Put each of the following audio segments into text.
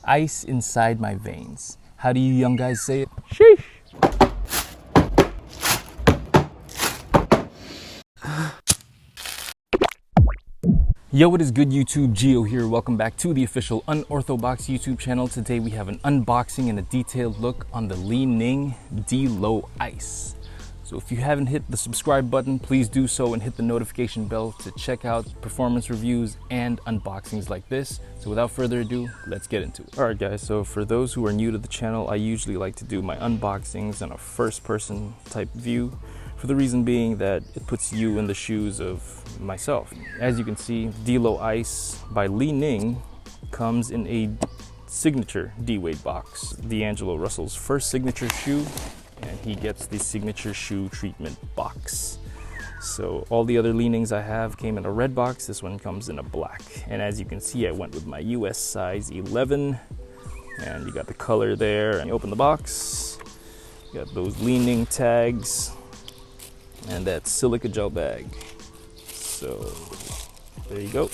Ice inside my veins. How do you young guys say it? Sheesh. Yo, what is good YouTube? Geo here. Welcome back to the official Unorthodox YouTube channel. Today we have an unboxing and a detailed look on the Li-Ning D-Low Ice. So if you haven't hit the subscribe button, please do so and hit the notification bell to check out performance reviews and unboxings like this. So without further ado, let's get into it. All right guys, so for those who are new to the channel, I usually like to do my unboxings in a first person type view, for the reason being that it puts you in the shoes of myself. As you can see, D-Low Ice by Li-Ning comes in a signature D-Wade box. D'Angelo Russell's first signature shoe, and he gets the signature shoe treatment box. So all the other Li-Nings I have came in a red box. This one comes in a black. And as you can see, I went with my US size 11, and you got the color there. And you open the box, you got those Li-Ning tags, and that silica gel bag. So there you go.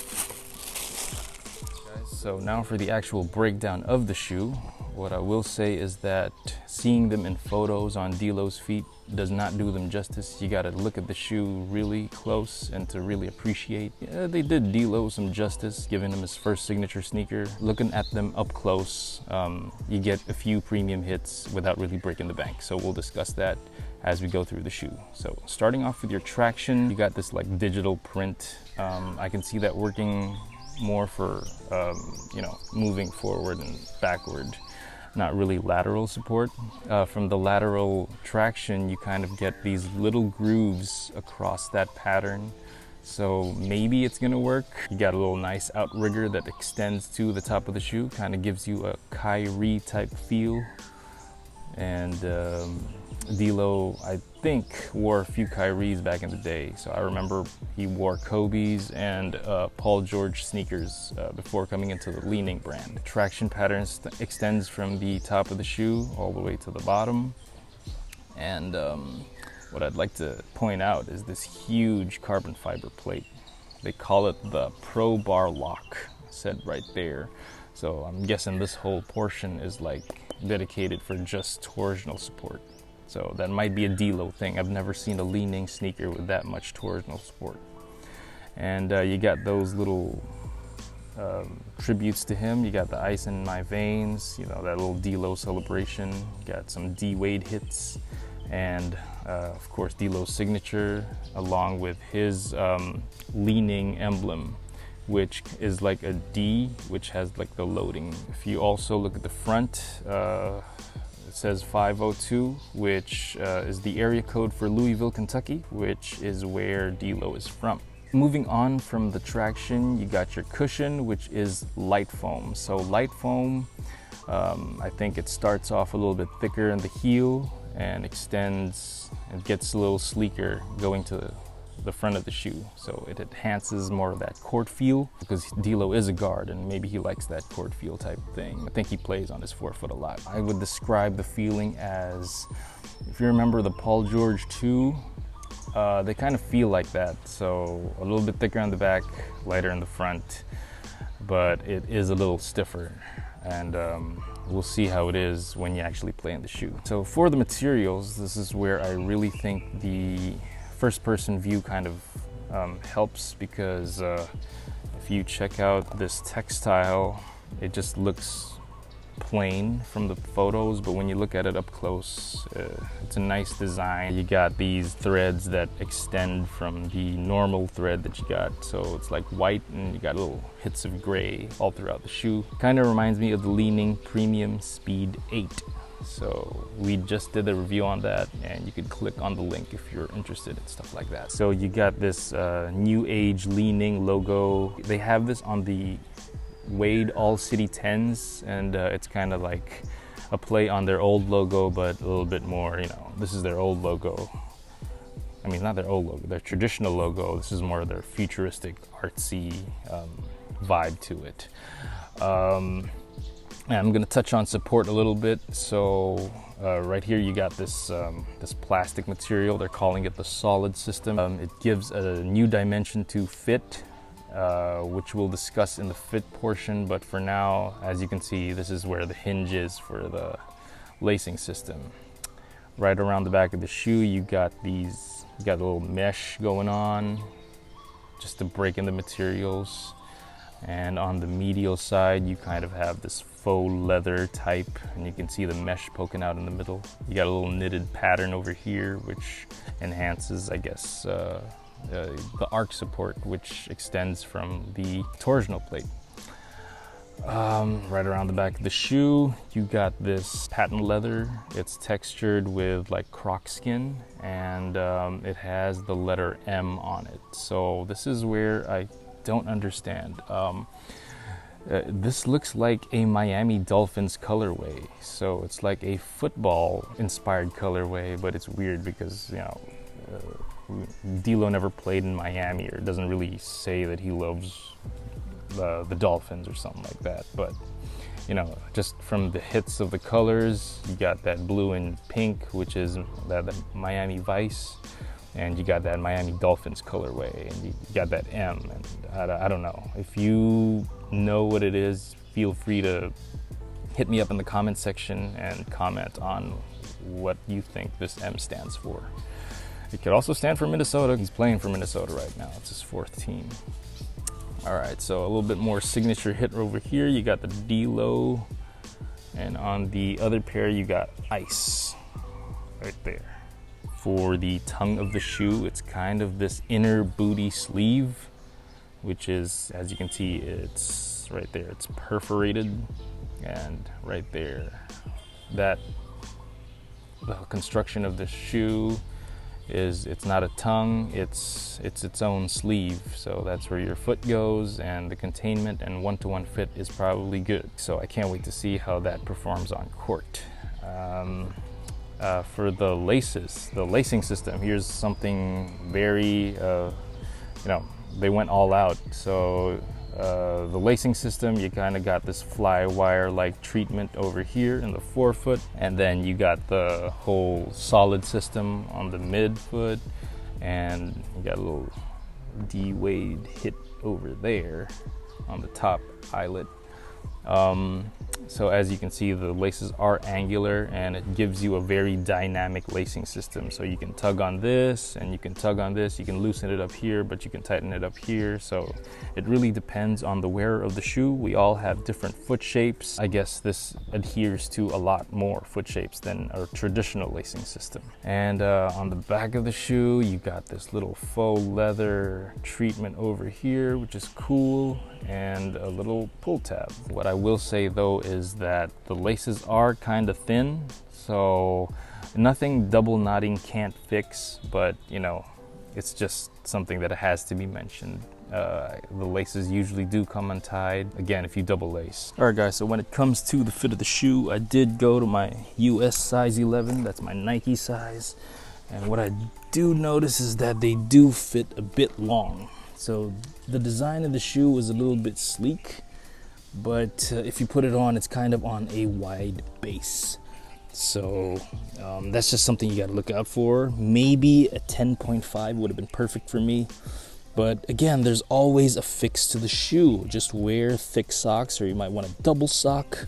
So now for the actual breakdown of the shoe. What I will say is that seeing them in photos on D-Low's feet does not do them justice. You gotta look at the shoe really close and to really appreciate. Yeah, they did D-Low some justice, giving him his first signature sneaker. Looking at them up close, you get a few premium hits without really breaking the bank. So we'll discuss that as we go through the shoe. So starting off with your traction, you got this like digital print. I can see that working more for, moving forward and backward, not really lateral support. From the lateral traction, you kind of get these little grooves across that pattern. So maybe it's gonna work. You got a little nice outrigger that extends to the top of the shoe, kind of gives you a Kyrie type feel. And D-Low, I think, wore a few Kyries back in the day. So I remember he wore Kobe's and Paul George sneakers before coming into the Li-Ning brand. Traction pattern extends from the top of the shoe all the way to the bottom. And what I'd like to point out is this huge carbon fiber plate. They call it the Pro Bar Lock, said right there. So I'm guessing this whole portion is like dedicated for just torsional support. So that might be a D-Low thing. I've never seen a Li-Ning sneaker with that much torsional support. And you got those little tributes to him. You got the ice in my veins, you know, that little D-Low celebration. You got some D-Wade hits. And of course, D-Low's signature, along with his Li-Ning emblem, which is like a D, which has like the loading. If you also look at the front, it says 502, which is the area code for Louisville, Kentucky, which is where D-Low is from. Moving on from the traction, you got your cushion, which is light foam. So light foam, I think it starts off a little bit thicker in the heel and extends and gets a little sleeker going to the front of the shoe. So it enhances more of that court feel, because D-Low is a guard and maybe he likes that court feel type thing. I think he plays on his forefoot a lot. I would describe the feeling as, if you remember the Paul George 2, they kind of feel like that. So a little bit thicker on the back, lighter in the front, but it is a little stiffer. And we'll see how it is when you actually play in the shoe. So for the materials, this is where I really think the first person view kind of helps, because if you check out this textile, it just looks plain from the photos, but when you look at it up close, it's a nice design. You got these threads that extend from the normal thread that you got, so it's like white and you got little hits of gray all throughout the shoe. Kind of reminds me of the Li-Ning Premium Speed 8. So we just did a review on that, and you could click on the link if you're interested in stuff like that. So you got this new age Li-Ning logo. They have this on the Wade All City 10s, and it's kind of like a play on their old logo, but a little bit more, you know, this is their old logo. I mean, not their old logo, their traditional logo. This is more their futuristic, artsy vibe to it. And I'm going to touch on support a little bit. So right here you got this this plastic material. They're calling it the solid system. It gives a new dimension to fit. which we'll discuss in the fit portion. But for now, as you can see, this is where the hinge is for the lacing system. Right around the back of the shoe, you got a little mesh going on just to break in the materials. And on the medial side, you kind of have this faux leather type, and you can see the mesh poking out in the middle. You got a little knitted pattern over here, which enhances, I guess, the arc support, which extends from the torsional plate. Right around the back of the shoe, you got this patent leather. It's textured with like croc skin, and it has the letter M on it. So this is where I don't understand. This looks like a Miami Dolphins colorway. So it's like a football inspired colorway, but it's weird because, you know, D'Lo never played in Miami, or doesn't really say that he loves the Dolphins or something like that. But, you know, just from the hits of the colors, you got that blue and pink, which is the Miami Vice, and you got that Miami Dolphins colorway, and you got that M. And I don't know. If you know what it is, feel free to hit me up in the comment section and comment on what you think this M stands for. It could also stand for Minnesota. He's playing for Minnesota right now. It's his fourth team. All right, so a little bit more signature hit over here. You got the D'Lo, and on the other pair, you got Ice right there. For the tongue of the shoe, it's kind of this inner booty sleeve, which is, as you can see, it's right there. It's perforated, and right there, the construction of the shoe is, it's not a tongue, it's its own sleeve. So that's where your foot goes, and the containment and one-to-one fit is probably good. So I can't wait to see how that performs on court. For the laces, the lacing system, here's something very, they went all out. So the lacing system, you kind of got this fly wire like treatment over here in the forefoot, and then you got the whole solid system on the midfoot, and you got a little D-Wade hit over there on the top eyelet. So as you can see, the laces are angular, and it gives you a very dynamic lacing system. So you can tug on this, and you can tug on this, you can loosen it up here, but you can tighten it up here. So it really depends on the wearer of the shoe. We all have different foot shapes. I guess this adheres to a lot more foot shapes than a traditional lacing system. And on the back of the shoe, you got this little faux leather treatment over here, which is cool, and a little pull tab. What I will say though is that the laces are kind of thin, so nothing double knotting can't fix, but you know, it's just something that has to be mentioned. The laces usually do come untied, again, if you double lace. All right guys, so when it comes to the fit of the shoe, I did go to my US size 11, that's my Nike size, and what I do notice is that they do fit a bit long. So the design of the shoe was a little bit sleek, but if you put it on, it's kind of on a wide base. So that's just something you got to look out for. Maybe a 10.5 would have been perfect for me. But again, there's always a fix to the shoe. Just wear thick socks, or you might want a double sock,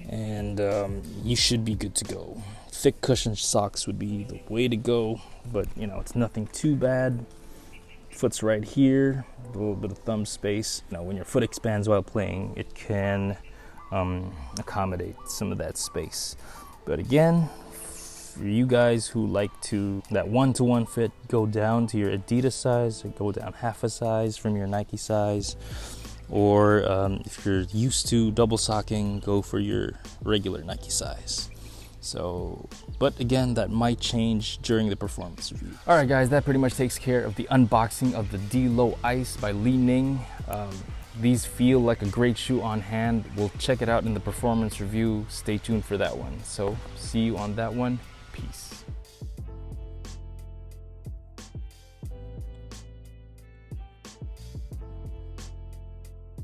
and you should be good to go. Thick cushioned socks would be the way to go, but you know, it's nothing too bad. Foot's right here, a little bit of thumb space. You know, when your foot expands while playing, it can accommodate some of that space. But again, for you guys who like that one-to-one fit, go down to your Adidas size, or go down half a size from your Nike size. Or if you're used to double socking, go for your regular Nike size. So, but again, that might change during the performance review. All right, guys, that pretty much takes care of the unboxing of the D'Lo Ice by Li-Ning. These feel like a great shoe on hand. We'll check it out in the performance review. Stay tuned for that one. So, see you on that one. Peace.